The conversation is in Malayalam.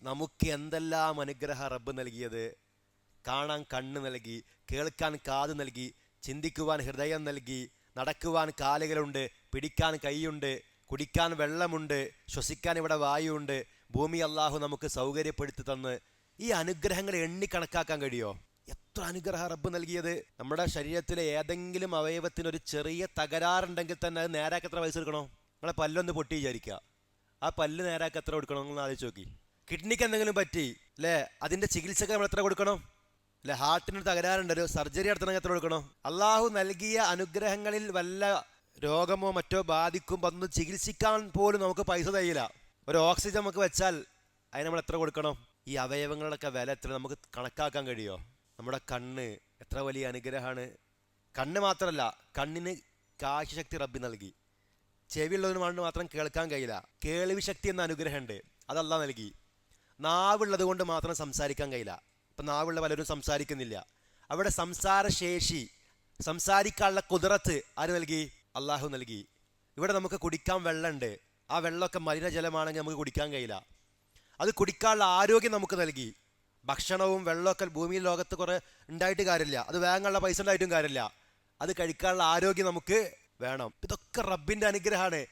നമുക്ക് എന്തെല്ലാം അനുഗ്രഹ റബ്ബ് നൽകിയത്. കാണാൻ കണ്ണ് നൽകി, കേൾക്കാൻ കാത് നൽകി, ചിന്തിക്കുവാൻ ഹൃദയം നൽകി, നടക്കുവാൻ കാലുകളുണ്ട്, പിടിക്കാൻ കൈയുണ്ട്, കുടിക്കാൻ വെള്ളമുണ്ട്, ശ്വസിക്കാൻ ഇവിടെ വായുണ്ട്. ഭൂമി അള്ളാഹു നമുക്ക് സൗകര്യപ്പെടുത്തി തന്ന് ഈ അനുഗ്രഹങ്ങൾ എണ്ണിക്കണക്കാക്കാൻ കഴിയോ? എത്ര അനുഗ്രഹ റബ്ബ് നൽകിയത്. നമ്മുടെ ശരീരത്തിലെ ഏതെങ്കിലും അവയവത്തിനൊരു ചെറിയ തകരാറുണ്ടെങ്കിൽ തന്നെ അത് നേരാക്കി എത്ര പൈസ എടുക്കണോ? നിങ്ങളെ പല്ലൊന്ന് പൊട്ടി വിചാരിക്കുക, ആ പല്ല് നേരാക്കി എത്ര കൊടുക്കണം എന്ന് ആലോചിച്ച് നോക്കി. കിഡ്നിക്ക് എന്തെങ്കിലും പറ്റി അല്ലേ, അതിൻ്റെ ചികിത്സക്ക് നമ്മൾ എത്ര കൊടുക്കണം? അല്ലെ, ഹാർട്ടിനൊരു തകരാറുണ്ട്, ഒരു സർജറി നടത്തണമെങ്കിൽ എത്ര കൊടുക്കണം? അള്ളാഹു നൽകിയ അനുഗ്രഹങ്ങളിൽ വല്ല രോഗമോ മറ്റോ ബാധിക്കുമ്പോൾ അതൊന്നും ചികിത്സിക്കാൻ പോലും നമുക്ക് പൈസ തയ്യില്ല. ഒരു ഓക്സിജൻ നമുക്ക് വെച്ചാൽ അതിന് നമ്മൾ എത്ര കൊടുക്കണം? ഈ അവയവങ്ങളുടെയൊക്കെ വില എത്ര നമുക്ക് കണക്കാക്കാൻ കഴിയുമോ? നമ്മുടെ കണ്ണ് എത്ര വലിയ അനുഗ്രഹമാണ്. കണ്ണ് മാത്രമല്ല, കണ്ണിന് കാഴ്ചശക്തി റബ്ബി നൽകി. ചെവിയുള്ളതിന് മാത്രം കേൾക്കാൻ കഴിയില്ല, കേൾവി ശക്തി എന്ന അനുഗ്രഹമുണ്ട്, അതല്ല നൽകി. നാവുള്ളത് കൊണ്ട് മാത്രം സംസാരിക്കാൻ കഴിയില്ല. ഇപ്പം നാവുള്ള പലരും സംസാരിക്കുന്നില്ല. അവിടെ സംസാരശേഷി, സംസാരിക്കാനുള്ള കുതിരത്ത് ആര് നൽകി? അള്ളാഹു നൽകി. ഇവിടെ നമുക്ക് കുടിക്കാൻ വെള്ളമുണ്ട്, ആ വെള്ളമൊക്കെ മലിനജലമാണെങ്കിൽ നമുക്ക് കുടിക്കാൻ കഴിയില്ല. അത് കുടിക്കാനുള്ള ആരോഗ്യം നമുക്ക് നൽകി. ഭക്ഷണവും വെള്ളമൊക്കെ ഭൂമിയിൽ ലോകത്ത് കുറേ ഉണ്ടായിട്ട് കാര്യമില്ല, അത് വാങ്ങാനുള്ള പൈസ ഉണ്ടായിട്ടും കാര്യമില്ല. അത് കഴിക്കാനുള്ള ആരോഗ്യം നമുക്ക് വേണം. ഇതൊക്കെ റബ്ബിൻ്റെ അനുഗ്രഹമാണ്.